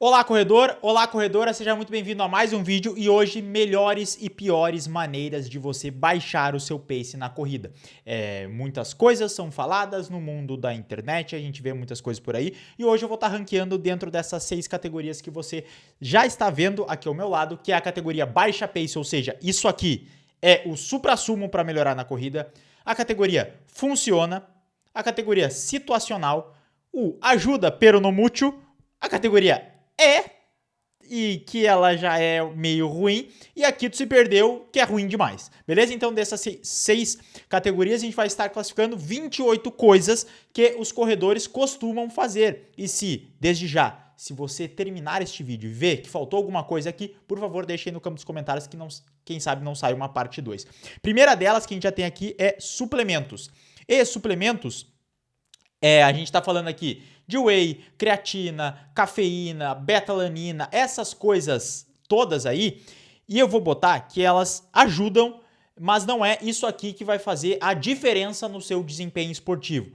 Olá corredor, olá corredora, seja muito bem-vindo a mais um vídeo e hoje melhores e piores maneiras de você baixar o seu pace na corrida. Muitas coisas são faladas no mundo da internet, a gente vê muitas coisas por aí e hoje eu vou estar ranqueando dentro dessas 6 categorias que você já está vendo aqui ao meu lado, que é a categoria baixa pace, ou seja, isso aqui é o suprassumo para melhorar na corrida, a categoria funciona, a categoria situacional, o ajuda pero no mútil, a categoria e que ela já é meio ruim, e aqui tu se perdeu, que é ruim demais, beleza? Então dessas 6 categorias a gente vai estar classificando 28 coisas que os corredores costumam fazer, e desde já, se você terminar este vídeo e ver que faltou alguma coisa aqui, por favor deixe aí no campo dos comentários que não, quem sabe não sai uma parte 2. Primeira delas que a gente já tem aqui é suplementos. E suplementos, a gente está falando aqui de whey, creatina, cafeína, betalanina, essas coisas todas aí, e eu vou botar que elas ajudam, mas não é isso aqui que vai fazer a diferença no seu desempenho esportivo.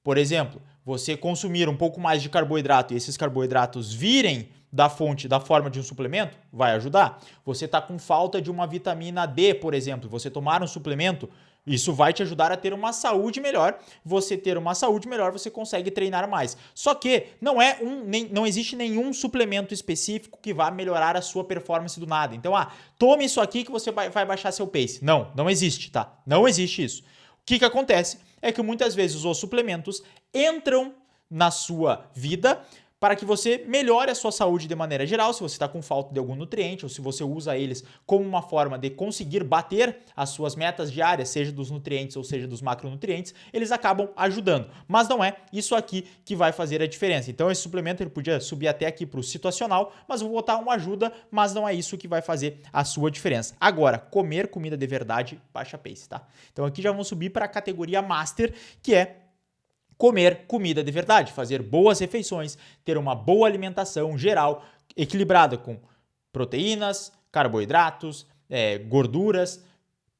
Por exemplo, você consumir um pouco mais de carboidrato e esses carboidratos virem da fonte, da forma de um suplemento, vai ajudar. Você está com falta de uma vitamina D, por exemplo, você tomar um suplemento, isso vai te ajudar a ter uma saúde melhor. Você ter uma saúde melhor, você consegue treinar mais. Só que não existe nenhum suplemento específico que vá melhorar a sua performance do nada. Então, tome isso aqui que você vai baixar seu pace. Não existe, tá? Não existe isso. O que acontece é que muitas vezes os suplementos entram na sua vida para que você melhore a sua saúde de maneira geral, se você está com falta de algum nutriente ou se você usa eles como uma forma de conseguir bater as suas metas diárias, seja dos nutrientes ou seja dos macronutrientes, eles acabam ajudando. Mas não é isso aqui que vai fazer a diferença. Então esse suplemento ele podia subir até aqui para o situacional, mas eu vou botar uma ajuda, mas não é isso que vai fazer a sua diferença. Agora, comer comida de verdade, baixa pace, tá? Então aqui já vamos subir para a categoria Master, que é comer comida de verdade, fazer boas refeições, ter uma boa alimentação geral, equilibrada com proteínas, carboidratos, gorduras,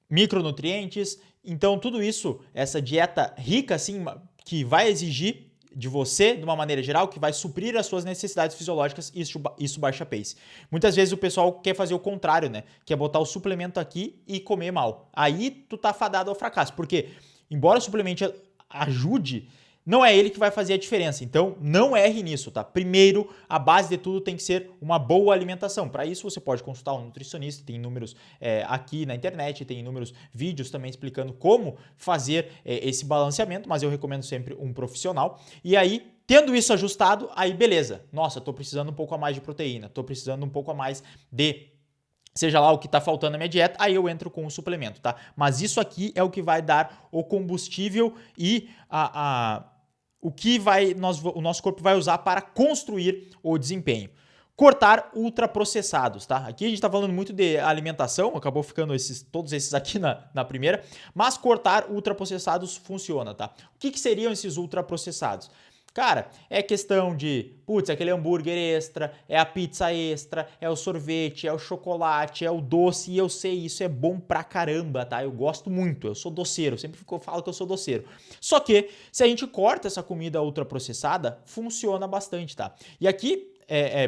micronutrientes. Então, tudo isso, essa dieta rica, assim, que vai exigir de você, de uma maneira geral, que vai suprir as suas necessidades fisiológicas, isso baixa pace. Muitas vezes o pessoal quer fazer o contrário, né? Quer botar o suplemento aqui e comer mal. Aí tu tá fadado ao fracasso, porque embora o suplemento ajude, não é ele que vai fazer a diferença. Então, não erre nisso, tá? Primeiro, a base de tudo tem que ser uma boa alimentação. Para isso, você pode consultar um nutricionista, tem inúmeros aqui na internet, tem inúmeros vídeos também explicando como fazer esse balanceamento, mas eu recomendo sempre um profissional. E aí, tendo isso ajustado, aí beleza. Nossa, tô precisando um pouco a mais de proteína, tô precisando um pouco a mais de seja lá o que está faltando na minha dieta, aí eu entro com o suplemento, tá? Mas isso aqui é o que vai dar o combustível e o que o nosso corpo vai usar para construir o desempenho. Cortar ultraprocessados, tá? Aqui a gente está falando muito de alimentação, acabou ficando todos esses aqui na primeira, mas cortar ultraprocessados funciona, tá? O que seriam esses ultraprocessados? Cara, é questão de, aquele hambúrguer extra, é a pizza extra, é o sorvete, é o chocolate, é o doce, e eu sei, isso é bom pra caramba, tá? Eu gosto muito, eu sou doceiro, sempre falo que eu sou doceiro. Só que, se a gente corta essa comida ultraprocessada, funciona bastante, tá? E aqui,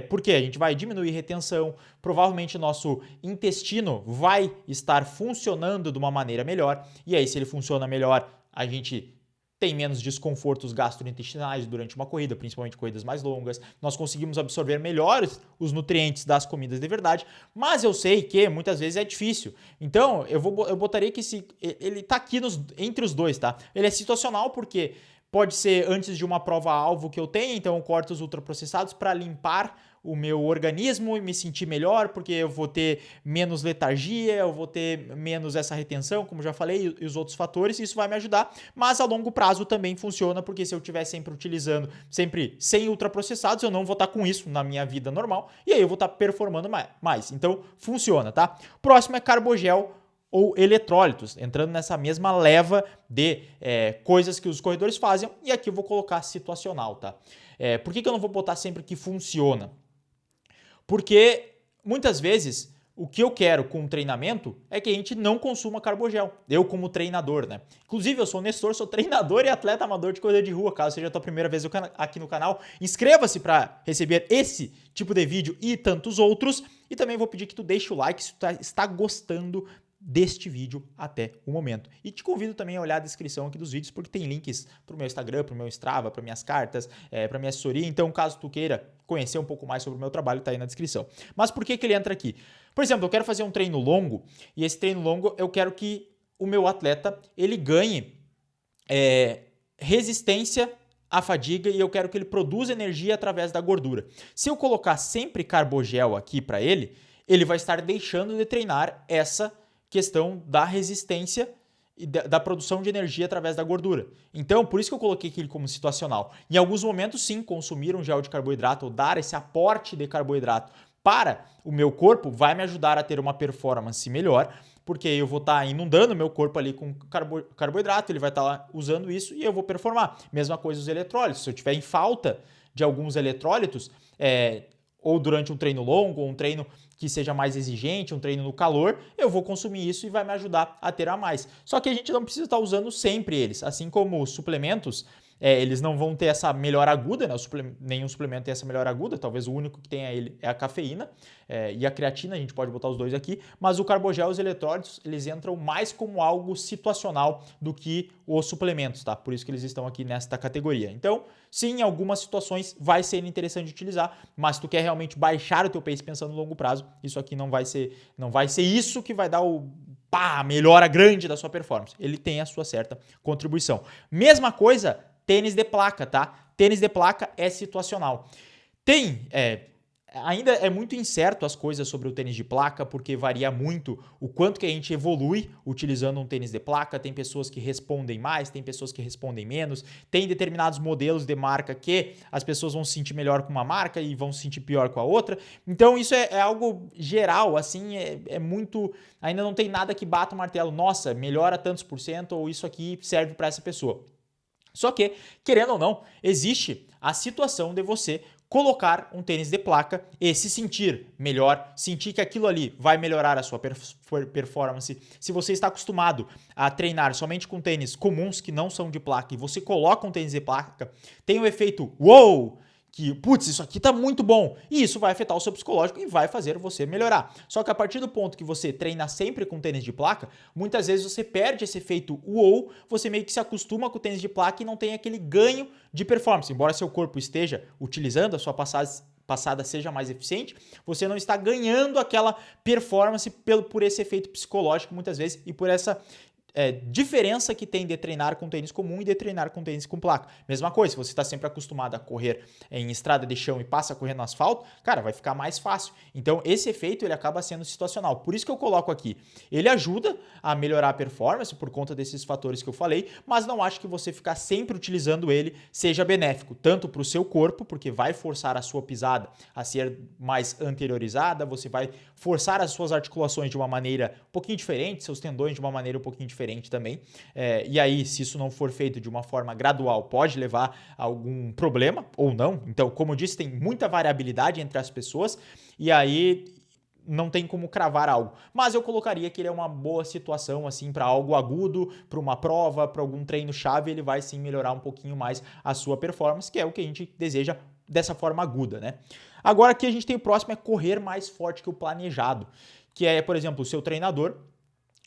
porque a gente vai diminuir retenção, provavelmente o nosso intestino vai estar funcionando de uma maneira melhor, e aí se ele funciona melhor, a gente tem menos desconfortos gastrointestinais durante uma corrida, principalmente corridas mais longas. Nós conseguimos absorver melhor os nutrientes das comidas de verdade, mas eu sei que muitas vezes é difícil. Então, eu botaria que ele tá aqui entre os dois, tá? Ele é situacional porque pode ser antes de uma prova-alvo que eu tenho, então eu corto os ultraprocessados para limpar o meu organismo e me sentir melhor, porque eu vou ter menos letargia, eu vou ter menos essa retenção, como já falei, e os outros fatores, isso vai me ajudar, mas a longo prazo também funciona, porque se eu estiver sempre utilizando, sempre sem ultraprocessados, eu não vou estar com isso na minha vida normal, e aí eu vou estar performando mais. Então, funciona, tá? Próximo é carbogel ou eletrólitos, entrando nessa mesma leva de coisas que os corredores fazem, e aqui eu vou colocar situacional, tá? Por que eu não vou botar sempre que funciona? Porque muitas vezes o que eu quero com o treinamento é que a gente não consuma carbogel. Eu como treinador, né? Inclusive, eu sou o Nestor, sou treinador e atleta amador de corrida de rua. Caso seja a tua primeira vez aqui no canal, inscreva-se para receber esse tipo de vídeo e tantos outros. E também vou pedir que tu deixe o like se tu está gostando deste vídeo até o momento. E te convido também a olhar a descrição aqui dos vídeos, porque tem links para o meu Instagram, para o meu Strava, para minhas cartas, para minha assessoria. Então, caso tu queira conhecer um pouco mais sobre o meu trabalho, tá aí na descrição. Mas por que ele entra aqui? Por exemplo, eu quero fazer um treino longo, e esse treino longo eu quero que o meu atleta ele ganhe resistência à fadiga e eu quero que ele produza energia através da gordura. Se eu colocar sempre carbogel aqui para ele, ele vai estar deixando de treinar essa questão da resistência e da produção de energia através da gordura. Então, por isso que eu coloquei aquilo como situacional. Em alguns momentos, sim, consumir um gel de carboidrato ou dar esse aporte de carboidrato para o meu corpo vai me ajudar a ter uma performance melhor, porque eu vou estar inundando meu corpo ali com carboidrato, ele vai estar usando isso e eu vou performar. Mesma coisa os eletrólitos. Se eu tiver em falta de alguns eletrólitos, ou durante um treino longo, ou um treino que seja mais exigente, um treino no calor, eu vou consumir isso e vai me ajudar a ter a mais. Só que a gente não precisa estar usando sempre eles, assim como os suplementos, eles não vão ter essa melhora aguda, né? Nenhum suplemento tem essa melhora aguda, talvez o único que tenha ele é a cafeína e a creatina, a gente pode botar os dois aqui, mas o carbogel e os eletrólitos, eles entram mais como algo situacional do que os suplementos, tá? Por isso que eles estão aqui nesta categoria. Então, sim, em algumas situações vai ser interessante utilizar, mas se tu quer realmente baixar o teu pace pensando no longo prazo, isso aqui não vai ser isso que vai dar a melhora grande da sua performance. Ele tem a sua certa contribuição. Mesma coisa, tênis de placa, tá? Tênis de placa é situacional. Ainda é muito incerto as coisas sobre o tênis de placa, porque varia muito o quanto que a gente evolui utilizando um tênis de placa. Tem pessoas que respondem mais, tem pessoas que respondem menos, tem determinados modelos de marca que as pessoas vão se sentir melhor com uma marca e vão se sentir pior com a outra. Então isso é algo geral, assim, é muito... Ainda não tem nada que bata o martelo, nossa, melhora tantos por cento ou isso aqui serve para essa pessoa. Só que, querendo ou não, existe a situação de você colocar um tênis de placa e se sentir melhor, sentir que aquilo ali vai melhorar a sua performance. Se você está acostumado a treinar somente com tênis comuns que não são de placa e você coloca um tênis de placa, tem o efeito wow! Que, putz, isso aqui tá muito bom. E isso vai afetar o seu psicológico e vai fazer você melhorar. Só que a partir do ponto que você treina sempre com tênis de placa, muitas vezes você perde esse efeito wow, você meio que se acostuma com o tênis de placa e não tem aquele ganho de performance. Embora seu corpo esteja utilizando, a sua passada seja mais eficiente, você não está ganhando aquela performance por esse efeito psicológico muitas vezes e por essa diferença que tem de treinar com tênis comum e de treinar com tênis com placa. Mesma coisa, se você está sempre acostumado a correr em estrada de chão e passa a correr no asfalto, cara, vai ficar mais fácil. Então, esse efeito ele acaba sendo situacional. Por isso que eu coloco aqui. Ele ajuda a melhorar a performance por conta desses fatores que eu falei, mas não acho que você ficar sempre utilizando ele seja benéfico, tanto para o seu corpo, porque vai forçar a sua pisada a ser mais anteriorizada, você vai forçar as suas articulações de uma maneira um pouquinho diferente, seus tendões de uma maneira um pouquinho diferente também. E aí, se isso não for feito de uma forma gradual, pode levar a algum problema ou não. Então, como eu disse, tem muita variabilidade entre as pessoas e aí não tem como cravar algo. Mas eu colocaria que ele é uma boa situação assim para algo agudo, para uma prova, para algum treino-chave, ele vai sim melhorar um pouquinho mais a sua performance, que é o que a gente deseja dessa forma aguda, né? Agora aqui a gente tem o próximo, é correr mais forte que o planejado, que é, por exemplo, o seu treinador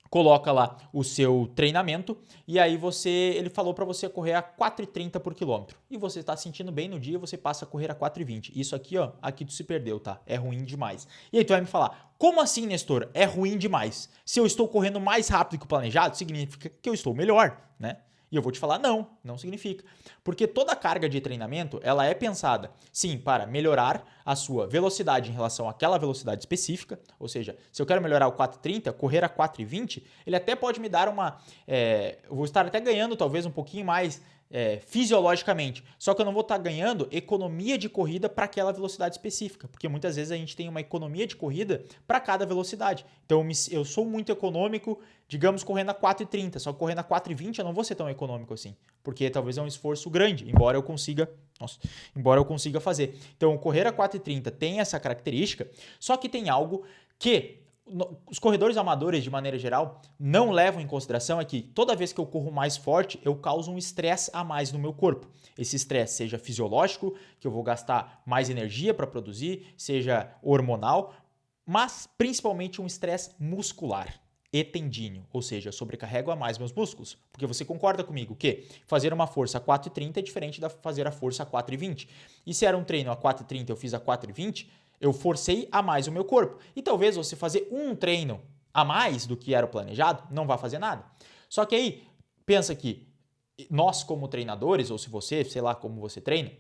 coloca lá o seu treinamento e aí ele falou para você correr a 4,30 por quilômetro e você está sentindo bem no dia, você passa a correr a 4,20. Isso aqui, ó, aqui tu se perdeu, tá? É ruim demais. E aí tu vai me falar, como assim, Nestor? É ruim demais. Se eu estou correndo mais rápido que o planejado, significa que eu estou melhor, né? E eu vou te falar, não significa. Porque toda a carga de treinamento, ela é pensada, sim, para melhorar a sua velocidade em relação àquela velocidade específica. Ou seja, se eu quero melhorar o 4,30, correr a 4,20, ele até pode me dar eu vou estar até ganhando talvez um pouquinho mais fisiologicamente. Só que eu não vou estar ganhando economia de corrida para aquela velocidade específica. Porque muitas vezes a gente tem uma economia de corrida para cada velocidade. Então eu sou muito econômico, digamos, correndo a 4,30. Só que correndo a 4,20 eu não vou ser tão econômico assim. Porque talvez é um esforço grande, embora eu consiga fazer. Então correr a 4,30 tem essa característica, só que tem algo que os corredores amadores, de maneira geral, não levam em consideração é que toda vez que eu corro mais forte, eu causo um estresse a mais no meu corpo. Esse estresse seja fisiológico, que eu vou gastar mais energia para produzir, seja hormonal, mas principalmente um estresse muscular e tendíneo, ou seja, eu sobrecarrego a mais meus músculos. Porque você concorda comigo que fazer uma força a 4,30 é diferente da fazer a força a 4,20. E se era um treino a 4,30 eu fiz a 4,20, eu forcei a mais o meu corpo. E talvez você fazer um treino a mais do que era o planejado não vá fazer nada. Só que aí, pensa que nós como treinadores, ou se você, sei lá como você treina,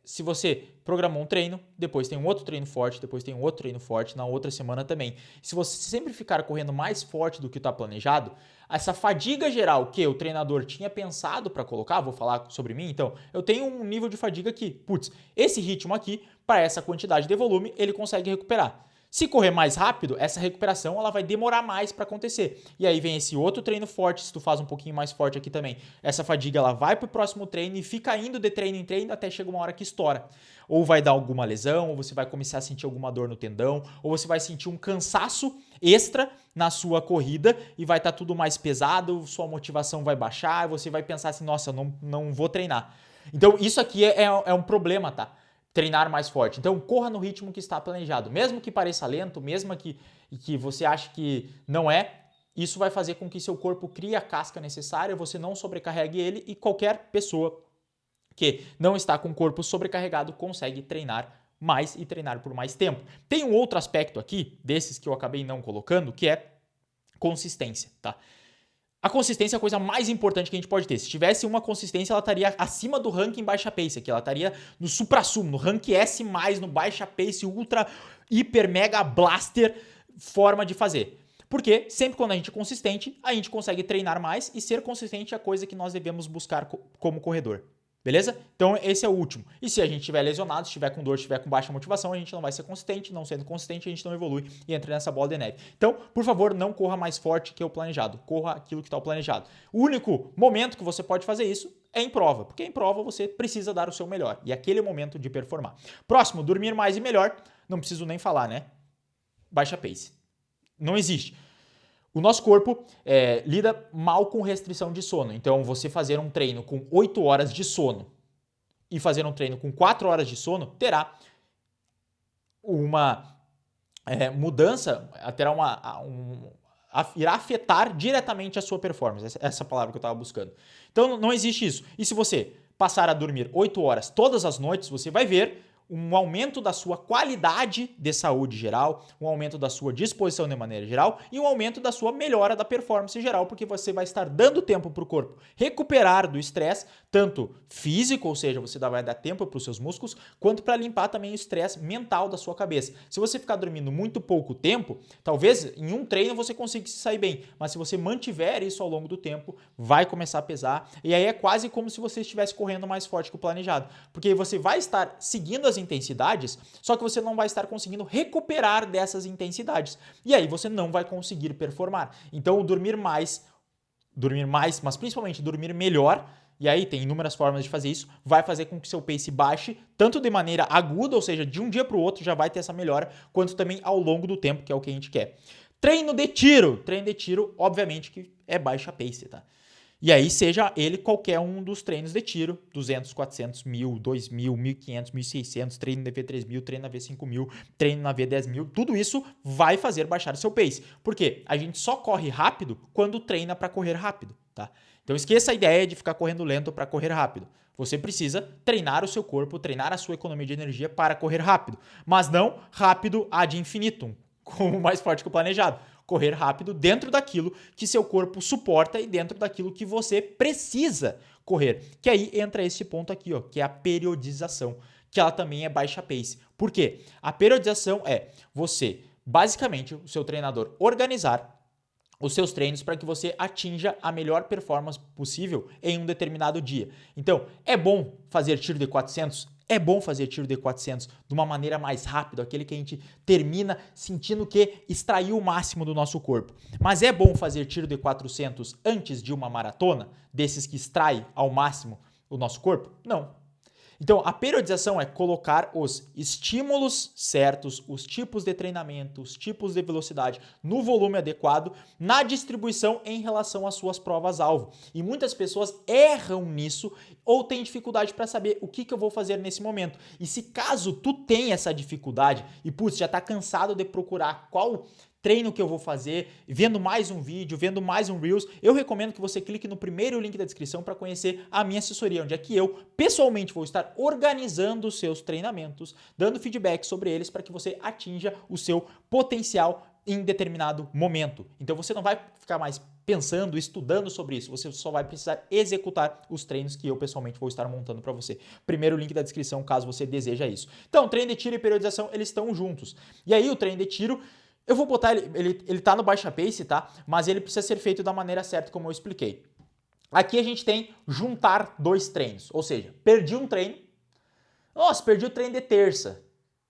se você programou um treino, depois tem um outro treino forte, depois tem um outro treino forte, na outra semana também. Se você sempre ficar correndo mais forte do que está planejado, essa fadiga geral que o treinador tinha pensado para colocar, vou falar sobre mim, então, eu tenho um nível de fadiga que, putz, esse ritmo aqui, para essa quantidade de volume, ele consegue recuperar. Se correr mais rápido, essa recuperação ela vai demorar mais para acontecer. E aí vem esse outro treino forte, se tu faz um pouquinho mais forte aqui também. Essa fadiga ela vai para o próximo treino e fica indo de treino em treino até chega uma hora que estoura. Ou vai dar alguma lesão, ou você vai começar a sentir alguma dor no tendão, ou você vai sentir um cansaço extra na sua corrida e vai estar tudo mais pesado, sua motivação vai baixar, e você vai pensar assim, nossa, eu não vou treinar. Então isso aqui é um problema, tá? Treinar mais forte. Então, corra no ritmo que está planejado. Mesmo que pareça lento, mesmo que você ache que não é, isso vai fazer com que seu corpo crie a casca necessária, você não sobrecarregue ele e qualquer pessoa que não está com o corpo sobrecarregado consegue treinar mais e treinar por mais tempo. Tem um outro aspecto aqui, desses que eu acabei não colocando, que é consistência, tá? A consistência é a coisa mais importante que a gente pode ter. Se tivesse uma consistência, ela estaria acima do ranking baixa pace aqui. Ela estaria no supra-sumo, no rank S+, no baixa pace, ultra, hiper, mega blaster forma de fazer. Porque sempre quando a gente é consistente, a gente consegue treinar mais e ser consistente é a coisa que nós devemos buscar como corredor. Beleza? Então esse é o último. E se a gente estiver lesionado, estiver com dor, estiver com baixa motivação, a gente não vai ser consistente. Não sendo consistente, a gente não evolui e entra nessa bola de neve. Então, por favor, não corra mais forte que o planejado. Corra aquilo que está o planejado. O único momento que você pode fazer isso é em prova. Porque em prova você precisa dar o seu melhor. E aquele é o momento de performar. Próximo, dormir mais e melhor. Não preciso nem falar, né? Baixa pace. Não existe. O nosso corpo lida mal com restrição de sono. Então, você fazer um treino com 8 horas de sono e fazer um treino com 4 horas de sono terá uma mudança, irá afetar diretamente a sua performance. Essa palavra que eu estava buscando. Então, não existe isso. E se você passar a dormir 8 horas todas as noites, você vai ver um aumento da sua qualidade de saúde geral, um aumento da sua disposição de maneira geral e um aumento da sua melhora da performance geral, porque você vai estar dando tempo para o corpo recuperar do estresse, tanto físico, ou seja, você vai dar tempo para os seus músculos, quanto para limpar também o estresse mental da sua cabeça. Se você ficar dormindo muito pouco tempo, talvez em um treino você consiga se sair bem, mas se você mantiver isso ao longo do tempo, vai começar a pesar e aí é quase como se você estivesse correndo mais forte que o planejado, porque você vai estar seguindo as intensidades, só que você não vai estar conseguindo recuperar dessas intensidades. E aí você não vai conseguir performar. Então, dormir mais, mas principalmente dormir melhor, e aí tem inúmeras formas de fazer isso, vai fazer com que seu pace baixe, tanto de maneira aguda, ou seja, de um dia para o outro já vai ter essa melhora, quanto também ao longo do tempo, que é o que a gente quer. Treino de tiro, obviamente que é baixa pace, tá? E aí seja ele qualquer um dos treinos de tiro, 200, 400, 1000, 2000, 1500, 1600, treino na V3000, treino na V5000, treino na V10000, tudo isso vai fazer baixar o seu pace. Por quê? A gente só corre rápido quando treina para correr rápido, tá? Então esqueça a ideia de ficar correndo lento para correr rápido. Você precisa treinar o seu corpo, treinar a sua economia de energia para correr rápido, mas não rápido ad infinitum, como mais forte que o planejado. Correr rápido dentro daquilo que seu corpo suporta e dentro daquilo que você precisa correr. Que aí entra esse ponto aqui, ó, que é a periodização, que ela também é baixa pace. Por quê? A periodização é você, basicamente, o seu treinador organizar os seus treinos para que você atinja a melhor performance possível em um determinado dia. Então, é bom fazer tiro de 400? É bom fazer tiro de 400 de uma maneira mais rápida, aquele que a gente termina sentindo que extraiu o máximo do nosso corpo. Mas é bom fazer tiro de 400 antes de uma maratona, desses que extrai ao máximo o nosso corpo? Não. Então, a periodização é colocar os estímulos certos, os tipos de treinamento, os tipos de velocidade no volume adequado, na distribuição em relação às suas provas-alvo. E muitas pessoas erram nisso ou têm dificuldade para saber o que eu vou fazer nesse momento. E se caso tu tem essa dificuldade e, putz, já está cansado de procurar qual treino que eu vou fazer, vendo mais um vídeo, vendo mais um Reels, eu recomendo que você clique no primeiro link da descrição para conhecer a minha assessoria, onde é que eu, pessoalmente, vou estar organizando os seus treinamentos, dando feedback sobre eles para que você atinja o seu potencial em determinado momento. Então você não vai ficar mais pensando, estudando sobre isso, você só vai precisar executar os treinos que eu pessoalmente vou estar montando para você. Primeiro link da descrição, caso você deseja isso. Então, treino de tiro e periodização, eles estão juntos. E aí o treino de tiro, eu vou botar ele tá no baixa pace, tá? Mas ele precisa ser feito da maneira certa, como eu expliquei. Aqui a gente tem juntar dois treinos, ou seja, perdi um treino. Nossa, perdi o treino de terça.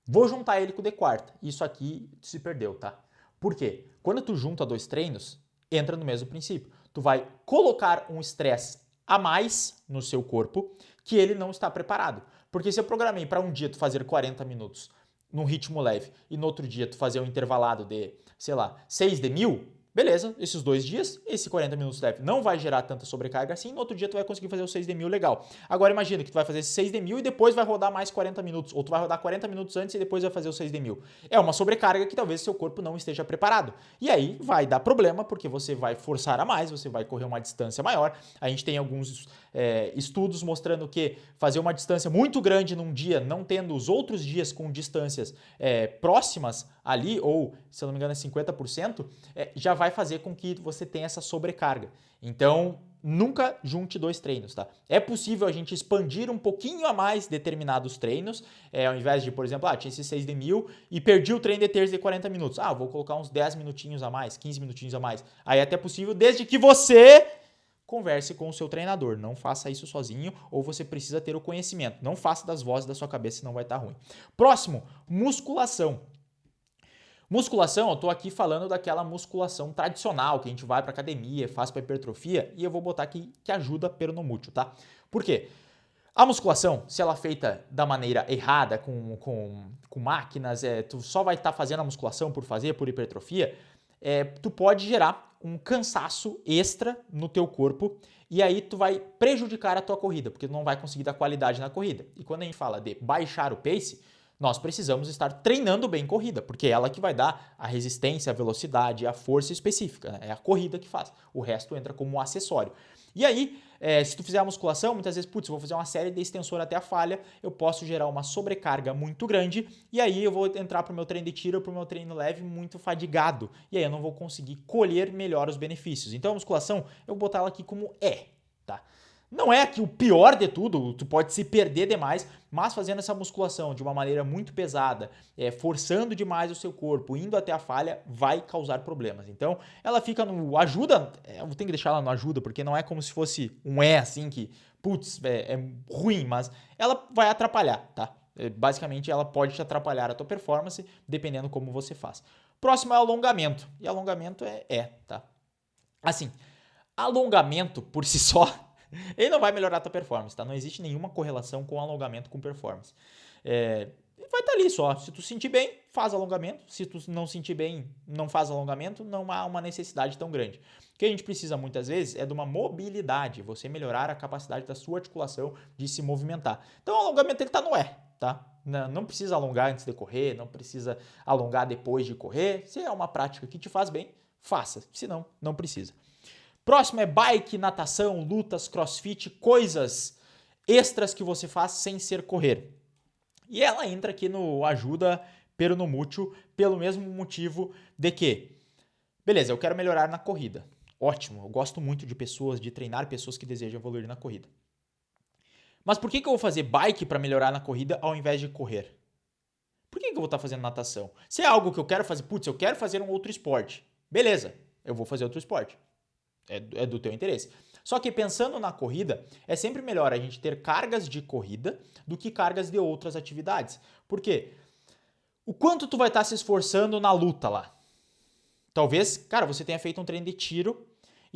Vou juntar ele com o de quarta. Isso aqui se perdeu, tá? Por quê? Quando tu junta dois treinos, entra no mesmo princípio. Tu vai colocar um estresse a mais no seu corpo que ele não está preparado. Porque se eu programei para um dia tu fazer 40 minutos num ritmo leve e no outro dia tu fazer um intervalado de, sei lá, 6 de 1000, beleza, esses 2 dias, esse 40 minutos leve não vai gerar tanta sobrecarga assim, no outro dia tu vai conseguir fazer o 6 de 1000 legal. Agora imagina que tu vai fazer esse 6 de 1000 e depois vai rodar mais 40 minutos, ou tu vai rodar 40 minutos antes e depois vai fazer o 6 de 1000. É uma sobrecarga que talvez seu corpo não esteja preparado. E aí vai dar problema, porque você vai forçar a mais, você vai correr uma distância maior. A gente tem alguns estudos mostrando que fazer uma distância muito grande num dia, não tendo os outros dias com distâncias próximas ali, ou se eu não me engano é 50%, já vai fazer com que você tenha essa sobrecarga. Então, nunca junte dois treinos, tá? É possível a gente expandir um pouquinho a mais determinados treinos, ao invés de, por exemplo, tinha esse 6 de 1000 e perdi o treino de terça de 40 minutos. Vou colocar uns 10 minutinhos a mais, 15 minutinhos a mais. Aí é até possível, desde que você converse com o seu treinador. Não faça isso sozinho ou você precisa ter o conhecimento. Não faça das vozes da sua cabeça, senão vai estar ruim. Próximo, musculação. Musculação, eu tô aqui falando daquela musculação tradicional que a gente vai para academia, faz para hipertrofia e eu vou botar aqui que ajuda peronomútil, tá? Por quê? A musculação, se ela é feita da maneira errada, com máquinas, tu só vai estar fazendo a musculação por fazer, por hipertrofia, tu pode gerar um cansaço extra no teu corpo e aí tu vai prejudicar a tua corrida, porque tu não vai conseguir dar qualidade na corrida. E quando a gente fala de baixar o pace, nós precisamos estar treinando bem corrida, porque é ela que vai dar a resistência, a velocidade, a força específica, né? É a corrida que faz. O resto entra como um acessório. E aí, se tu fizer a musculação, muitas vezes, putz, vou fazer uma série de extensor até a falha, eu posso gerar uma sobrecarga muito grande e aí eu vou entrar para o meu treino de tiro ou para o meu treino leve muito fadigado. E aí eu não vou conseguir colher melhor os benefícios. Então a musculação, eu vou botar ela aqui como tá? Não é que o pior de tudo, tu pode se perder demais, mas fazendo essa musculação de uma maneira muito pesada, forçando demais o seu corpo, indo até a falha, vai causar problemas. Então, ela fica no ajuda, eu tenho que deixar ela no ajuda, porque não é como se fosse um assim que, putz, é ruim, mas ela vai atrapalhar, tá? Basicamente, ela pode te atrapalhar a tua performance, dependendo como você faz. Próximo é alongamento, e alongamento tá? Assim, alongamento por si só, ele não vai melhorar a tua performance, tá? Não existe nenhuma correlação com alongamento com performance. Vai estar ali só. Se tu sentir bem, faz alongamento. Se tu não sentir bem, não faz alongamento, não há uma necessidade tão grande. O que a gente precisa muitas vezes é de uma mobilidade, você melhorar a capacidade da sua articulação de se movimentar. Então o alongamento ele tá no tá? Não precisa alongar antes de correr, não precisa alongar depois de correr. Se é uma prática que te faz bem, faça. Se não, não precisa. Próximo é bike, natação, lutas, crossfit, coisas extras que você faz sem ser correr. E ela entra aqui no ajuda peronomútil pelo mesmo motivo de que, beleza, eu quero melhorar na corrida. Ótimo, eu gosto muito de pessoas, de treinar pessoas que desejam evoluir na corrida. Mas por que eu vou fazer bike para melhorar na corrida ao invés de correr? Por que eu vou estar fazendo natação? Se é algo que eu quero fazer, eu quero fazer um outro esporte. Beleza, eu vou fazer outro esporte. É do teu interesse. Só que pensando na corrida, é sempre melhor a gente ter cargas de corrida do que cargas de outras atividades. Por quê? O quanto tu vai estar se esforçando na luta lá? Talvez, cara, você tenha feito um treino de tiro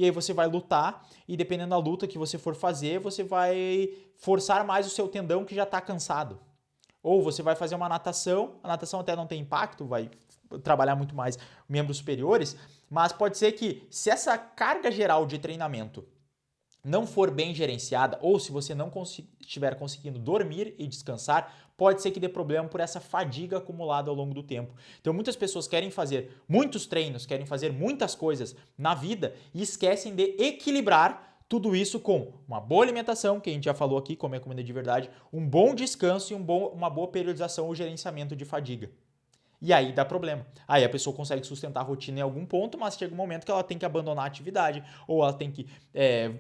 e aí você vai lutar e dependendo da luta que você for fazer, você vai forçar mais o seu tendão que já está cansado. Ou você vai fazer uma natação, a natação até não tem impacto, vai trabalhar muito mais membros superiores, mas pode ser que se essa carga geral de treinamento não for bem gerenciada, ou se você não estiver conseguindo dormir e descansar, pode ser que dê problema por essa fadiga acumulada ao longo do tempo. Então muitas pessoas querem fazer muitos treinos, querem fazer muitas coisas na vida e esquecem de equilibrar tudo isso com uma boa alimentação, que a gente já falou aqui, comer comida de verdade, um bom descanso e uma boa periodização ou gerenciamento de fadiga. E aí dá problema. Aí a pessoa consegue sustentar a rotina em algum ponto, mas chega um momento que ela tem que abandonar a atividade, ou ela tem que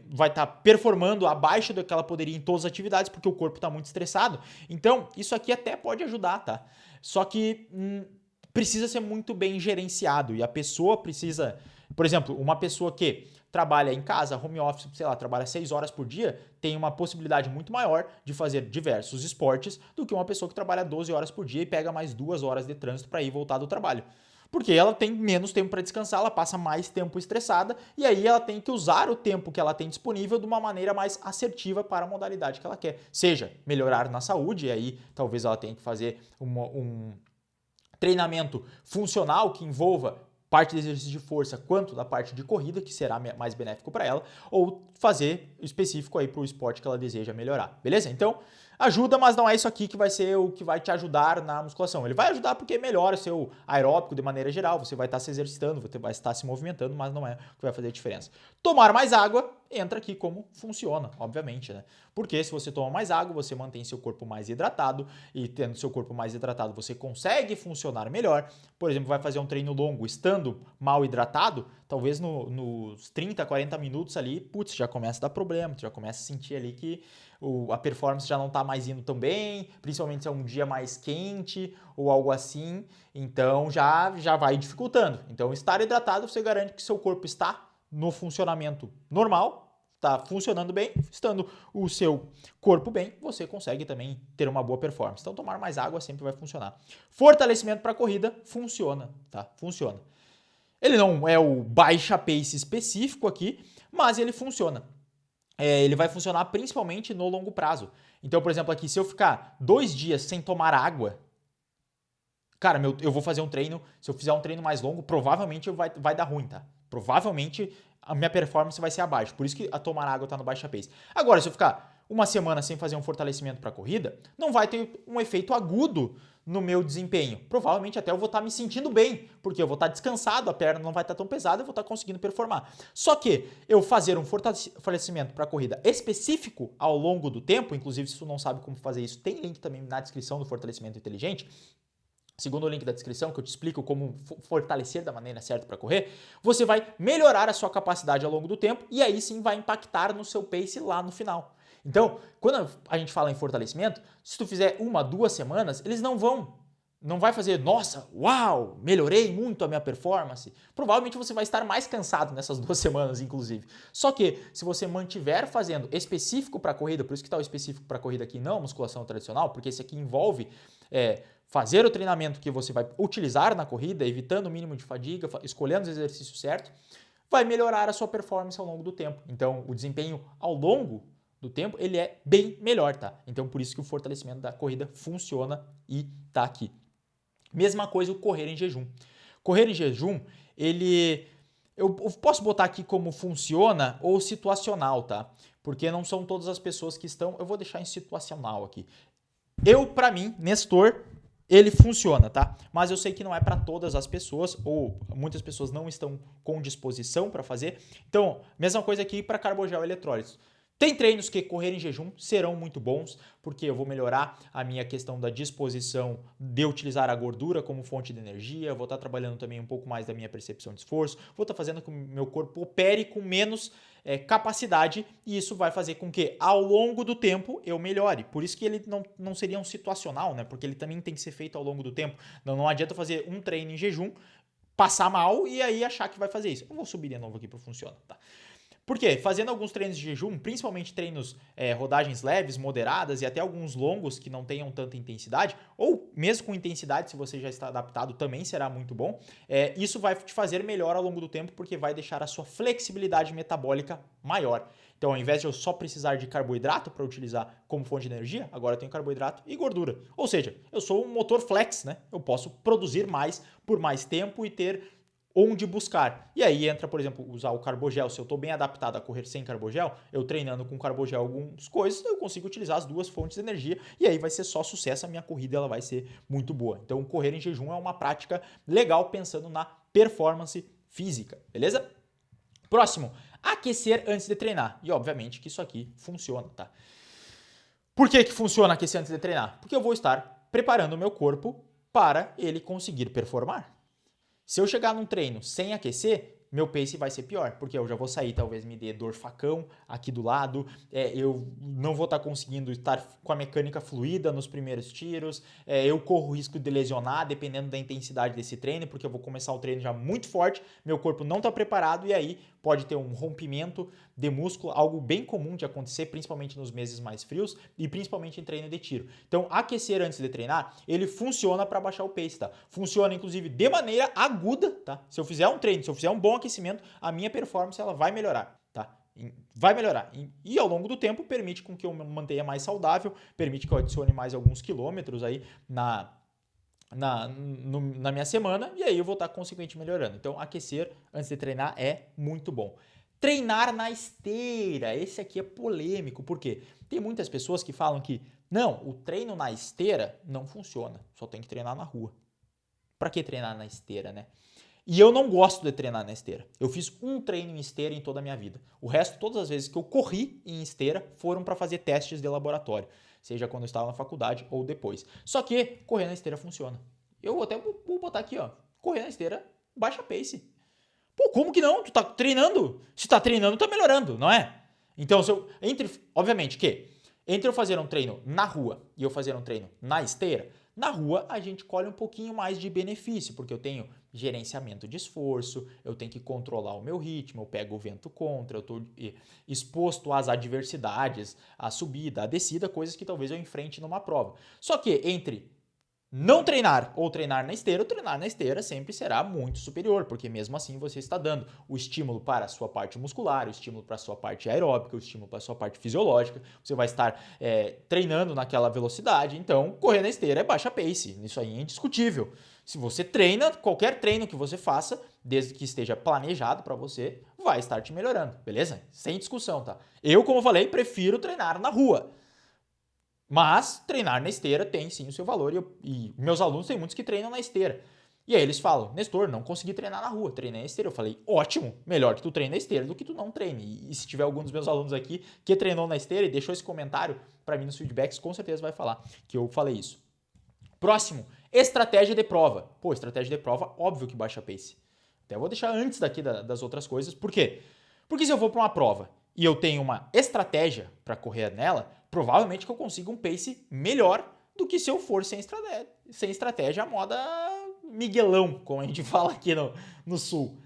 vai estar performando abaixo do que ela poderia em todas as atividades, porque o corpo está muito estressado. Então, isso aqui até pode ajudar, tá? Só que precisa ser muito bem gerenciado e a pessoa precisa, por exemplo, uma pessoa que trabalha em casa, home office, sei lá, trabalha 6 horas por dia, tem uma possibilidade muito maior de fazer diversos esportes do que uma pessoa que trabalha 12 horas por dia e pega mais 2 horas de trânsito para ir e voltar do trabalho. Porque ela tem menos tempo para descansar, ela passa mais tempo estressada e aí ela tem que usar o tempo que ela tem disponível de uma maneira mais assertiva para a modalidade que ela quer. Seja melhorar na saúde, e aí talvez ela tenha que fazer um treinamento funcional que envolva parte do exercício de força quanto da parte de corrida, que será mais benéfico para ela, ou fazer específico aí para o esporte que ela deseja melhorar, beleza? Então, ajuda, mas não é isso aqui que vai ser o que vai te ajudar na musculação. Ele vai ajudar porque melhora o seu aeróbico de maneira geral, você vai estar se exercitando, você vai estar se movimentando, mas não é o que vai fazer a diferença. Tomar mais água entra aqui como funciona, obviamente, né? Porque se você toma mais água, você mantém seu corpo mais hidratado e tendo seu corpo mais hidratado, você consegue funcionar melhor. Por exemplo, vai fazer um treino longo estando mal hidratado, talvez nos 30, 40 minutos ali, putz, já começa a dar problema, tu já começa a sentir ali que a performance já não está mais indo tão bem, principalmente se é um dia mais quente ou algo assim, então já vai dificultando. Então, estar hidratado, você garante que seu corpo está no funcionamento normal, está funcionando bem, estando o seu corpo bem, você consegue também ter uma boa performance. Então, tomar mais água sempre vai funcionar. Fortalecimento para corrida funciona, tá? Funciona. Ele não é o baixa pace específico aqui, mas ele funciona. Ele vai funcionar principalmente no longo prazo. Então, por exemplo, aqui, se eu ficar 2 dias sem tomar água, cara, eu vou fazer um treino, se eu fizer um treino mais longo, provavelmente vai dar ruim, tá? Provavelmente a minha performance vai ser abaixo. Por isso que a tomar água está no baixa pace. Agora, se eu ficar uma semana sem fazer um fortalecimento para corrida, não vai ter um efeito agudo no meu desempenho. Provavelmente até eu vou estar me sentindo bem, porque eu vou estar descansado, a perna não vai estar tão pesada, eu vou estar conseguindo performar. Só que eu fazer um fortalecimento para corrida específico ao longo do tempo, inclusive se tu não sabe como fazer isso, tem link também na descrição do fortalecimento inteligente. Segundo o link da descrição, que eu te explico como fortalecer da maneira certa para correr, você vai melhorar a sua capacidade ao longo do tempo e aí sim vai impactar no seu pace lá no final. Então, quando a gente fala em fortalecimento, se tu fizer 1, 2 semanas, eles não vai fazer, nossa, uau, melhorei muito a minha performance. Provavelmente você vai estar mais cansado nessas 2 semanas, inclusive. Só que, se você mantiver fazendo específico para corrida, por isso que está o específico para corrida aqui, não a musculação tradicional, porque esse aqui envolve fazer o treinamento que você vai utilizar na corrida, evitando o mínimo de fadiga, escolhendo os exercícios certos, vai melhorar a sua performance ao longo do tempo. Então, o desempenho ao longo do tempo, ele é bem melhor, tá? Então, por isso que o fortalecimento da corrida funciona e tá aqui. Mesma coisa o correr em jejum. Correr em jejum, eu posso botar aqui como funciona ou situacional, tá? Porque não são todas as pessoas que estão... Eu vou deixar em situacional aqui. Para mim, Nestor, ele funciona, tá? Mas eu sei que não é para todas as pessoas, ou muitas pessoas não estão com disposição para fazer. Então, mesma coisa aqui para carbogel e eletrólitos. Tem treinos que correr em jejum serão muito bons, porque eu vou melhorar a minha questão da disposição de utilizar a gordura como fonte de energia, vou estar trabalhando também um pouco mais da minha percepção de esforço, vou estar fazendo com que o meu corpo opere com menos capacidade e isso vai fazer com que ao longo do tempo eu melhore. Por isso que ele não seria um situacional, né? Porque ele também tem que ser feito ao longo do tempo. Não adianta fazer um treino em jejum, passar mal e aí achar que vai fazer isso. Eu vou subir de novo aqui para funcionar, tá? Por quê? Fazendo alguns treinos de jejum, principalmente treinos, rodagens leves, moderadas e até alguns longos que não tenham tanta intensidade, ou mesmo com intensidade, se você já está adaptado, também será muito bom. Isso vai te fazer melhor ao longo do tempo, porque vai deixar a sua flexibilidade metabólica maior. Então, ao invés de eu só precisar de carboidrato para utilizar como fonte de energia, agora eu tenho carboidrato e gordura. Ou seja, eu sou um motor flex, né? Eu posso produzir mais por mais tempo e ter onde buscar. E aí entra, por exemplo, usar o carbogel. Se eu estou bem adaptado a correr sem carbogel, eu treinando com carbogel algumas coisas, eu consigo utilizar as duas fontes de energia e aí vai ser só sucesso, a minha corrida ela vai ser muito boa. Então, correr em jejum é uma prática legal pensando na performance física, beleza? Próximo, aquecer antes de treinar. E obviamente que isso aqui funciona, tá? Por que funciona aquecer antes de treinar? Porque eu vou estar preparando o meu corpo para ele conseguir performar. Se eu chegar num treino sem aquecer, meu pace vai ser pior, porque eu já vou sair, talvez me dê dor facão aqui do lado, eu não vou estar conseguindo estar com a mecânica fluida nos primeiros tiros, eu corro o risco de lesionar dependendo da intensidade desse treino, porque eu vou começar o treino já muito forte, meu corpo não está preparado e aí pode ter um rompimento de músculo, algo bem comum de acontecer, principalmente nos meses mais frios e principalmente em treino de tiro. Então, aquecer antes de treinar, ele funciona para baixar o pace, tá? Funciona, inclusive, de maneira aguda, tá? Se eu fizer um treino, se eu fizer um bom aquecimento, a minha performance ela vai melhorar, tá? Vai melhorar. E ao longo do tempo, permite com que eu me mantenha mais saudável, permite que eu adicione mais alguns quilômetros aí na minha semana e aí eu vou estar consequentemente melhorando. Então, aquecer antes de treinar é muito bom. Treinar na esteira, esse aqui é polêmico, porque tem muitas pessoas que falam que não, o treino na esteira não funciona, só tem que treinar na rua. Para que treinar na esteira, né? E eu não gosto de treinar na esteira. Eu fiz um treino em esteira em toda a minha vida. O resto, todas as vezes que eu corri em esteira, foram para fazer testes de laboratório, seja quando eu estava na faculdade ou depois. Só que correr na esteira funciona. Eu até vou botar aqui, ó. Correr na esteira, baixa pace. Pô, como que não? Tu tá treinando. Se tá treinando, tá melhorando, não é? Então, obviamente que entre eu fazer um treino na rua e eu fazer um treino na esteira, na rua a gente colhe um pouquinho mais de benefício, porque eu tenho gerenciamento de esforço, eu tenho que controlar o meu ritmo, eu pego o vento contra, eu estou exposto às adversidades, à subida, à descida, coisas que talvez eu enfrente numa prova. Só que entre não treinar ou treinar na esteira, o treinar na esteira sempre será muito superior, porque mesmo assim você está dando o estímulo para a sua parte muscular, o estímulo para a sua parte aeróbica, o estímulo para a sua parte fisiológica, você vai estar treinando naquela velocidade, então correr na esteira é baixa pace, isso aí é indiscutível. Se você treina, qualquer treino que você faça, desde que esteja planejado para você, vai estar te melhorando, beleza? Sem discussão, tá? Eu, como eu falei, prefiro treinar na rua. Mas treinar na esteira tem sim o seu valor e meus alunos têm muitos que treinam na esteira. E aí eles falam, Nestor, não consegui treinar na rua, treinei na esteira. Eu falei, ótimo, melhor que tu treine na esteira do que tu não treine. E se tiver algum dos meus alunos aqui que treinou na esteira e deixou esse comentário para mim nos feedbacks, com certeza vai falar que eu falei isso. Próximo, estratégia de prova. Pô, estratégia de prova, óbvio que baixa pace. Até vou deixar antes daqui das outras coisas. Por quê? Porque se eu vou para uma prova e eu tenho uma estratégia para correr nela, provavelmente que eu consiga um pace melhor do que se eu for sem estratégia, a moda Miguelão, como a gente fala aqui no sul.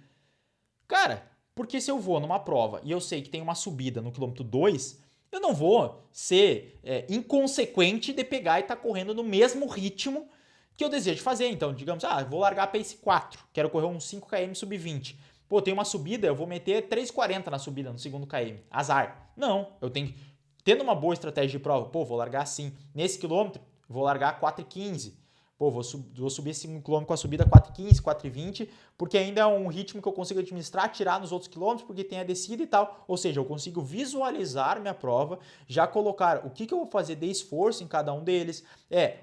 Cara, porque se eu vou numa prova e eu sei que tem uma subida no quilômetro 2, eu não vou ser inconsequente de pegar e estar correndo no mesmo ritmo que eu desejo fazer. Então, digamos, vou largar a pace 4, quero correr uns 5 km sub-20. Pô, tem uma subida, eu vou meter 3,40 na subida no segundo km. Azar. Não, eu tenho que... Tendo uma boa estratégia de prova, pô, vou largar assim. Nesse quilômetro, vou largar 4,15. Pô, vou subir esse quilômetro com a subida 4,15, 4,20, porque ainda é um ritmo que eu consigo administrar, tirar nos outros quilômetros, porque tem a descida e tal. Ou seja, eu consigo visualizar minha prova, já colocar o que eu vou fazer de esforço em cada um deles.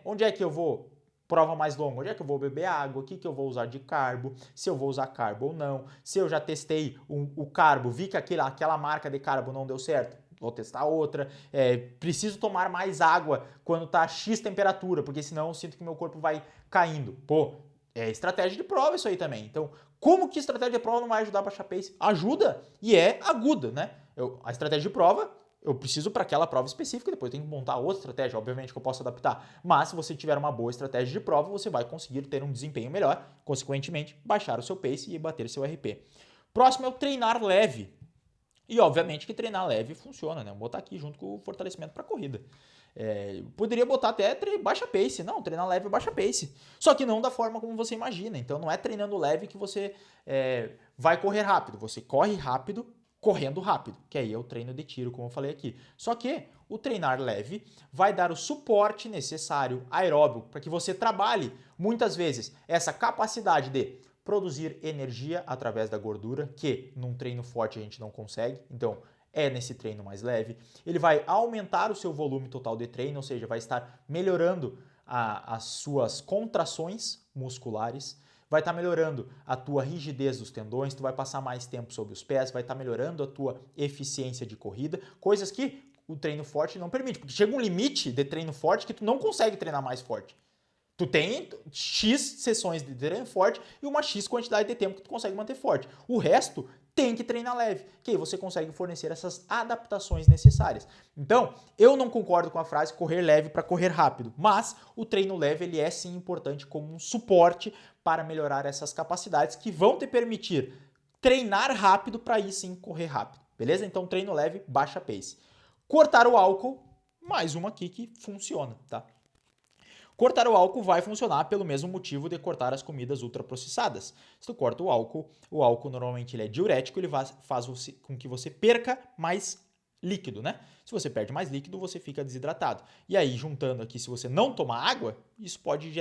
Onde é que eu vou... Prova mais longa, onde é que eu vou beber água, o que eu vou usar de carbo, se eu vou usar carbo ou não, se eu já testei o carbo, vi que aquela marca de carbo não deu certo, vou testar outra, preciso tomar mais água quando tá X temperatura, porque senão eu sinto que meu corpo vai caindo. Pô, é estratégia de prova isso aí também. Então, como que estratégia de prova não vai ajudar a baixar pace? Ajuda e é aguda, né? A estratégia de prova eu preciso para aquela prova específica, depois eu tenho que montar outra estratégia, obviamente que eu posso adaptar. Mas se você tiver uma boa estratégia de prova, você vai conseguir ter um desempenho melhor, consequentemente, baixar o seu pace e bater seu RP. Próximo é o treinar leve. E obviamente que treinar leve funciona, né? Vou botar aqui junto com o fortalecimento para corrida. Poderia botar até baixa pace. Não, treinar leve é baixa pace. Só que não da forma como você imagina. Então não é treinando leve que você vai correr rápido. Você corre rápido, correndo rápido. Que aí é o treino de tiro, como eu falei aqui. Só que o treinar leve vai dar o suporte necessário aeróbico para que você trabalhe muitas vezes essa capacidade de produzir energia através da gordura, que num treino forte a gente não consegue. Então, é nesse treino mais leve. Ele vai aumentar o seu volume total de treino, ou seja, vai estar melhorando as suas contrações musculares, vai estar melhorando a tua rigidez dos tendões, tu vai passar mais tempo sobre os pés, vai estar melhorando a tua eficiência de corrida, coisas que o treino forte não permite, porque chega um limite de treino forte que tu não consegue treinar mais forte. Tu tem X sessões de treino forte e uma X quantidade de tempo que tu consegue manter forte. O resto tem que treinar leve, que aí você consegue fornecer essas adaptações necessárias. Então, eu não concordo com a frase correr leve para correr rápido, mas o treino leve ele é sim importante como um suporte para melhorar essas capacidades que vão te permitir treinar rápido para aí sim correr rápido, beleza? Então, treino leve, baixa pace. Cortar o álcool, mais uma aqui que funciona, tá? Cortar o álcool vai funcionar pelo mesmo motivo de cortar as comidas ultraprocessadas. Se tu corta o álcool normalmente ele é diurético, ele faz com que você perca mais líquido, né? Se você perde mais líquido, você fica desidratado. E aí, juntando aqui, se você não tomar água, isso pode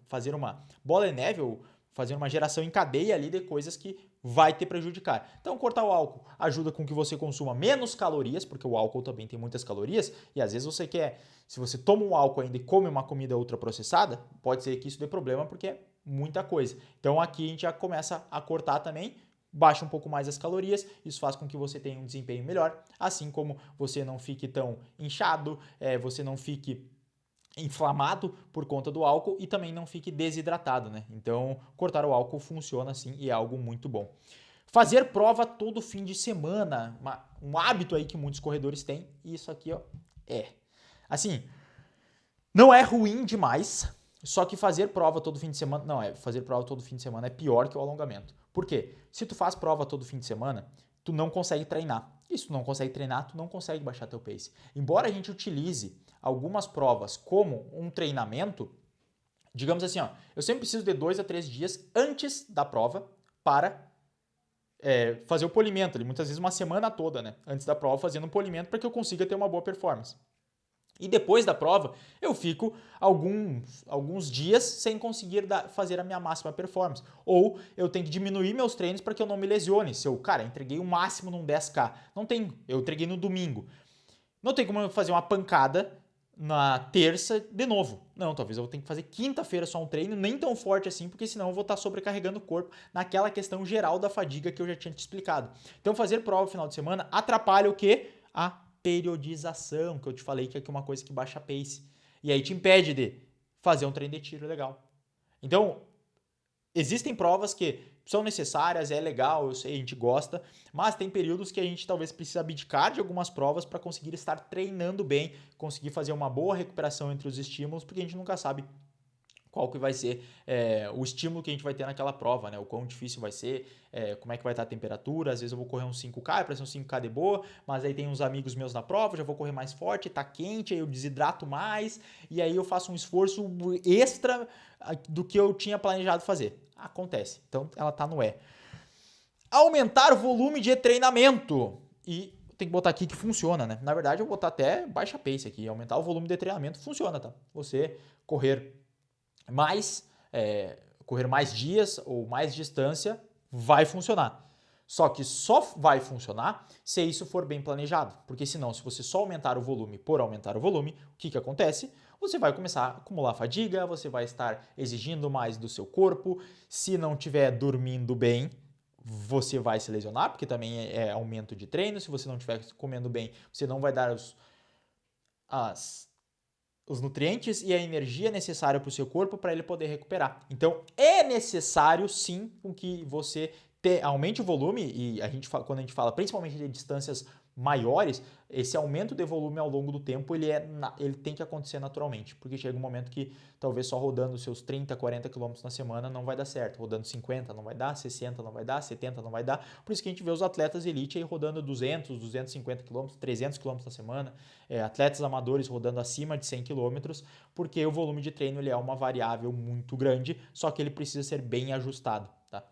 fazer uma bola de neve ou fazer uma geração em cadeia ali de coisas que vai te prejudicar. Então, cortar o álcool ajuda com que você consuma menos calorias, porque o álcool também tem muitas calorias, e às vezes você quer, se você toma um álcool ainda e come uma comida ultraprocessada, pode ser que isso dê problema, porque é muita coisa. Então, aqui a gente já começa a cortar também, baixa um pouco mais as calorias, isso faz com que você tenha um desempenho melhor, assim como você não fique tão inchado, você não fique inflamado por conta do álcool e também não fique desidratado, né? Então, cortar o álcool funciona assim e é algo muito bom. Fazer prova todo fim de semana, um hábito aí que muitos corredores têm, e isso aqui, ó, assim, não é ruim demais, só que fazer prova todo fim de semana, fazer prova todo fim de semana é pior que o alongamento. Por quê? Se tu faz prova todo fim de semana, tu não consegue treinar. E se tu não consegue treinar, tu não consegue baixar teu pace. Embora a gente utilize algumas provas como um treinamento, digamos assim, ó, eu sempre preciso de 2 a 3 dias antes da prova para fazer o polimento, ali, muitas vezes uma semana toda, né, antes da prova, fazendo um polimento para que eu consiga ter uma boa performance. E depois da prova, eu fico alguns dias sem conseguir fazer a minha máxima performance. Ou eu tenho que diminuir meus treinos para que eu não me lesione. Se eu, entreguei o máximo num 10K, não tem, eu entreguei no domingo. Não tem como eu fazer uma pancada na terça de novo. Não, talvez eu tenha que fazer quinta-feira só um treino, nem tão forte assim, porque senão eu vou estar sobrecarregando o corpo naquela questão geral da fadiga que eu já tinha te explicado. Então fazer prova no final de semana atrapalha o quê? A periodização, que eu te falei que é uma coisa que baixa a pace. E aí te impede de fazer um treino de tiro legal. Então, existem provas que são necessárias, é legal, eu sei, a gente gosta, mas tem períodos que a gente talvez precisa abdicar de algumas provas para conseguir estar treinando bem, conseguir fazer uma boa recuperação entre os estímulos, porque a gente nunca sabe qual que vai ser o estímulo que a gente vai ter naquela prova, né? O quão difícil vai ser, como é que vai estar a temperatura. Às vezes eu vou correr uns 5K, para ser uns 5K de boa, mas aí tem uns amigos meus na prova, já vou correr mais forte, tá quente, aí eu desidrato mais, e aí eu faço um esforço extra do que eu tinha planejado fazer. Acontece. Então ela tá no Aumentar o volume de treinamento. E tem que botar aqui que funciona, né? Na verdade, eu vou botar até baixa pace aqui. Aumentar o volume de treinamento funciona, tá? Você correr mais dias ou mais distância vai funcionar. Só que só vai funcionar se isso for bem planejado. Porque senão, se você só aumentar o volume por aumentar o volume, o que acontece? Você vai começar a acumular fadiga, você vai estar exigindo mais do seu corpo. Se não estiver dormindo bem, você vai se lesionar, porque também é aumento de treino. Se você não estiver comendo bem, você não vai dar os nutrientes e a energia necessária para o seu corpo para ele poder recuperar. Então, é necessário, sim, com que você aumente o volume, e quando a gente fala principalmente de distâncias maiores, esse aumento de volume ao longo do tempo, ele tem que acontecer naturalmente, porque chega um momento que talvez só rodando os seus 30, 40 km na semana não vai dar certo, rodando 50 não vai dar, 60 não vai dar, 70 não vai dar, por isso que a gente vê os atletas elite aí rodando 200, 250 km, 300 km na semana, atletas amadores rodando acima de 100 km, porque o volume de treino ele é uma variável muito grande, só que ele precisa ser bem ajustado, tá?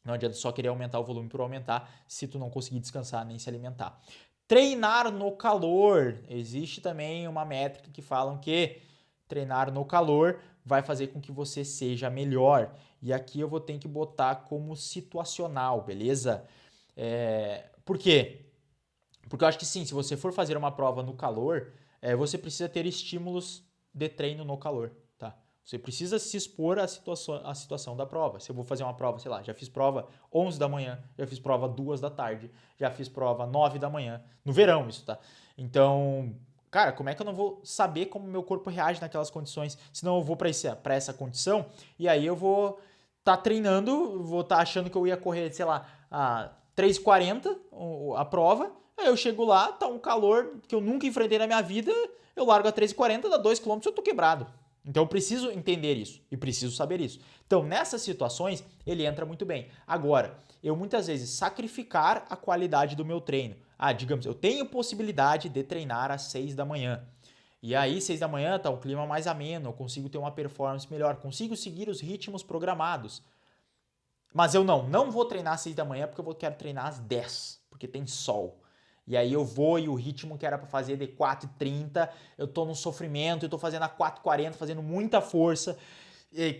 Não adianta só querer aumentar o volume por aumentar se tu não conseguir descansar nem se alimentar. Treinar no calor. Existe também uma métrica que falam que treinar no calor vai fazer com que você seja melhor. E aqui eu vou ter que botar como situacional, beleza? Por quê? Porque eu acho que sim, se você for fazer uma prova no calor, você precisa ter estímulos de treino no calor, tá? Você precisa se expor à situação da prova. Se eu vou fazer uma prova, sei lá, já fiz prova 11 da manhã, já fiz prova 2 da tarde, já fiz prova 9 da manhã, no verão isso, tá? Então, cara, como é que eu não vou saber como meu corpo reage naquelas condições? Senão eu vou para essa condição e aí eu vou estar treinando, vou estar achando que eu ia correr, sei lá, a 3:40 a prova, aí eu chego lá, tá um calor que eu nunca enfrentei na minha vida, eu largo a 3:40, dá 2 km, eu tô quebrado. Então eu preciso entender isso e preciso saber isso. Então nessas situações ele entra muito bem. Agora, eu muitas vezes sacrificar a qualidade do meu treino. Digamos, eu tenho possibilidade de treinar às 6 da manhã. E aí, 6 da manhã tá um clima mais ameno, eu consigo ter uma performance melhor, consigo seguir os ritmos programados. Mas eu não vou treinar às 6 da manhã porque eu quero treinar às 10, porque tem sol. E aí eu vou e o ritmo que era para fazer de 4:30, eu tô num sofrimento, eu tô fazendo a 4:40, fazendo muita força,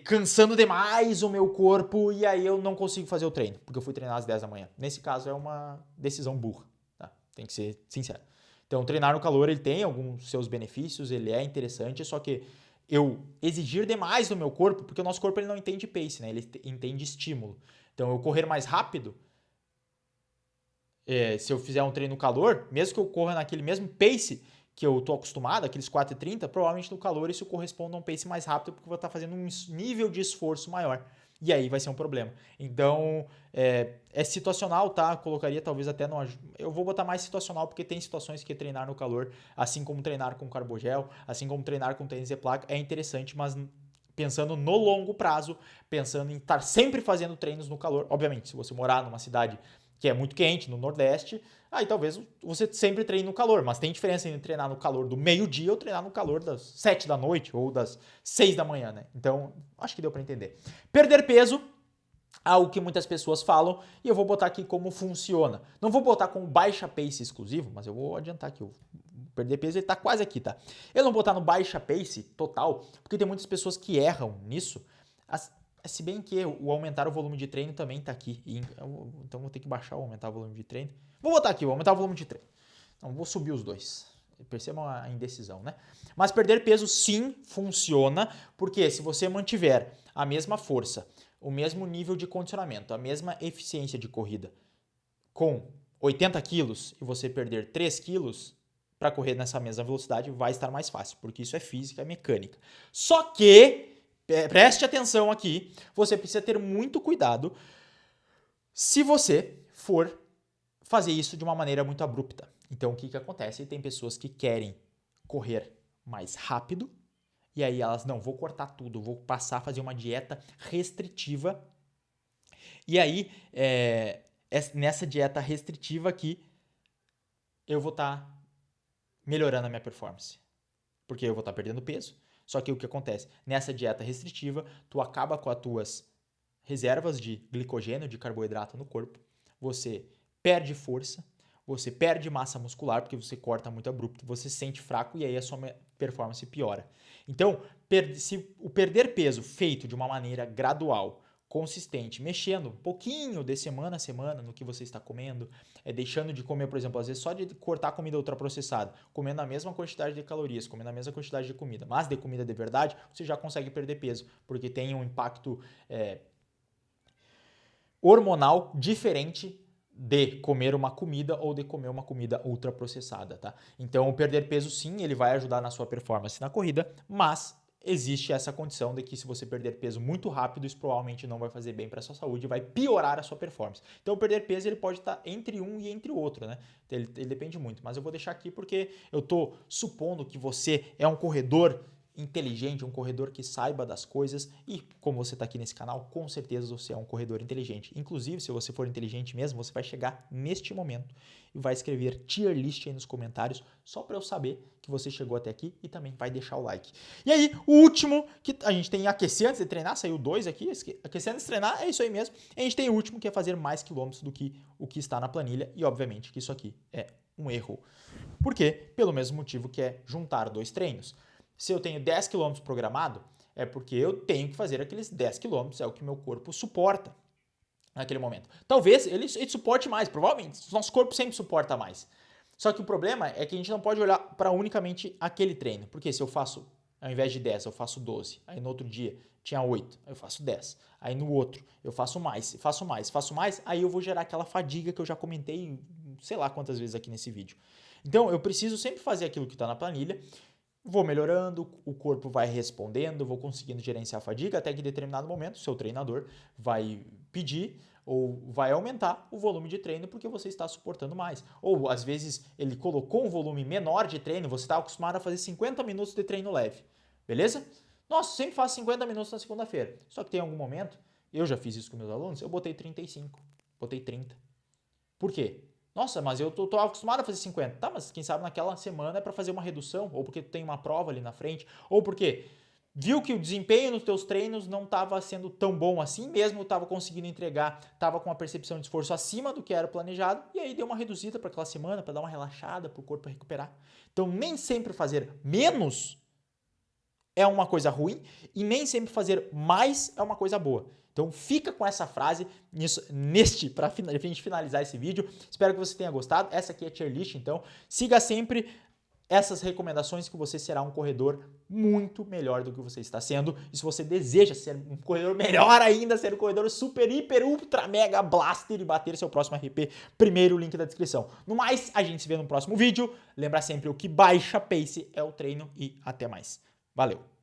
cansando demais o meu corpo e aí eu não consigo fazer o treino, porque eu fui treinar às 10 da manhã. Nesse caso é uma decisão burra, tá? Tem que ser sincero. Então treinar no calor ele tem alguns seus benefícios, ele é interessante, só que eu exigir demais do meu corpo, porque o nosso corpo ele não entende pace, né? Ele entende estímulo. Então eu correr mais rápido, se eu fizer um treino no calor, mesmo que eu corra naquele mesmo pace que eu tô acostumado, aqueles 4:30, provavelmente no calor isso corresponde a um pace mais rápido, porque eu vou estar fazendo um nível de esforço maior. E aí vai ser um problema. Então, é situacional, tá? Colocaria talvez até no... Eu vou botar mais situacional, porque tem situações que treinar no calor, assim como treinar com carbogel, assim como treinar com tênis de placa, é interessante, mas pensando no longo prazo, pensando em estar sempre fazendo treinos no calor. Obviamente, se você morar numa cidade que é muito quente, no Nordeste, aí talvez você sempre treine no calor, mas tem diferença entre treinar no calor do meio-dia ou treinar no calor das 7 da noite ou das 6 da manhã, né? Então, acho que deu para entender. Perder peso, algo que muitas pessoas falam, e eu vou botar aqui como funciona. Não vou botar com baixa pace exclusivo, mas eu vou adiantar aqui. O perder peso ele tá quase aqui, tá? Eu não vou botar no baixa pace total, porque tem muitas pessoas que erram nisso. Se bem que o aumentar o volume de treino também está aqui. Então vou ter que baixar ou aumentar o volume de treino. Vou botar aqui, vou aumentar o volume de treino. Então vou subir os dois. Percebam a indecisão, né? Mas perder peso sim funciona, porque se você mantiver a mesma força, o mesmo nível de condicionamento, a mesma eficiência de corrida com 80 quilos e você perder 3 quilos para correr nessa mesma velocidade, vai estar mais fácil, porque isso é física, é mecânica. Só que preste atenção aqui, você precisa ter muito cuidado se você for fazer isso de uma maneira muito abrupta. Então, o que acontece? Tem pessoas que querem correr mais rápido e aí elas, não, vou cortar tudo, vou passar a fazer uma dieta restritiva. E aí, nessa dieta restritiva aqui, eu vou estar melhorando a minha performance, porque eu vou estar perdendo peso. Só que o que acontece? Nessa dieta restritiva, tu acaba com as tuas reservas de glicogênio, de carboidrato no corpo, você perde força, você perde massa muscular, porque você corta muito abrupto, você se sente fraco e aí a sua performance piora. Então, se o perder peso feito de uma maneira gradual, consistente, mexendo um pouquinho de semana a semana no que você está comendo, deixando de comer, por exemplo, às vezes só de cortar a comida ultraprocessada, comendo a mesma quantidade de calorias, comendo a mesma quantidade de comida, mas de comida de verdade, você já consegue perder peso, porque tem um impacto hormonal diferente de comer uma comida ou de comer uma comida ultraprocessada, tá? Então, o perder peso sim, ele vai ajudar na sua performance na corrida, mas existe essa condição de que se você perder peso muito rápido, isso provavelmente não vai fazer bem para a sua saúde e vai piorar a sua performance. Então, perder peso ele pode estar entre um e entre o outro, né? Ele depende muito, mas eu vou deixar aqui porque eu estou supondo que você é um corredor inteligente, um corredor que saiba das coisas e como você está aqui nesse canal, com certeza você é um corredor inteligente. Inclusive, se você for inteligente mesmo, você vai chegar neste momento e vai escrever tier list aí nos comentários só para eu saber que você chegou até aqui e também vai deixar o like. E aí, o último que a gente tem aquecer antes de treinar, saiu 2 aqui, aquecer antes de treinar, é isso aí mesmo. E a gente tem o último que é fazer mais quilômetros do que o que está na planilha e obviamente que isso aqui é um erro. Por quê? Pelo mesmo motivo que é juntar 2 treinos. Se eu tenho 10 km programado, é porque eu tenho que fazer aqueles 10 km, é o que meu corpo suporta naquele momento. Talvez ele suporte mais, provavelmente, nosso corpo sempre suporta mais. Só que o problema é que a gente não pode olhar para unicamente aquele treino, porque se eu faço, ao invés de 10, eu faço 12, aí no outro dia tinha 8, aí eu faço 10, aí no outro eu faço mais, aí eu vou gerar aquela fadiga que eu já comentei sei lá quantas vezes aqui nesse vídeo. Então eu preciso sempre fazer aquilo que está na planilha, vou melhorando, o corpo vai respondendo, vou conseguindo gerenciar a fadiga até que em determinado momento o seu treinador vai pedir ou vai aumentar o volume de treino porque você está suportando mais. Ou às vezes ele colocou um volume menor de treino, você está acostumado a fazer 50 minutos de treino leve, beleza? Nossa, sempre faço 50 minutos na segunda-feira. Só que tem algum momento, eu já fiz isso com meus alunos, eu botei 35, botei 30. Por quê? Nossa, mas eu tô acostumado a fazer 50. Tá, mas quem sabe naquela semana é para fazer uma redução, ou porque tu tem uma prova ali na frente, ou porque viu que o desempenho nos teus treinos não estava sendo tão bom assim, mesmo estava conseguindo entregar, estava com uma percepção de esforço acima do que era planejado, e aí deu uma reduzida para aquela semana, para dar uma relaxada, para o corpo recuperar. Então, nem sempre fazer menos é uma coisa ruim e nem sempre fazer mais é uma coisa boa. Então fica com essa frase para a gente finalizar esse vídeo. Espero que você tenha gostado. Essa aqui é a tier list, então siga sempre essas recomendações que você será um corredor muito melhor do que você está sendo. E se você deseja ser um corredor melhor ainda, ser um corredor super, hiper, ultra, mega blaster e bater seu próximo RP, primeiro link da descrição. No mais, a gente se vê no próximo vídeo. Lembra sempre o que baixa pace é o treino e até mais. Valeu!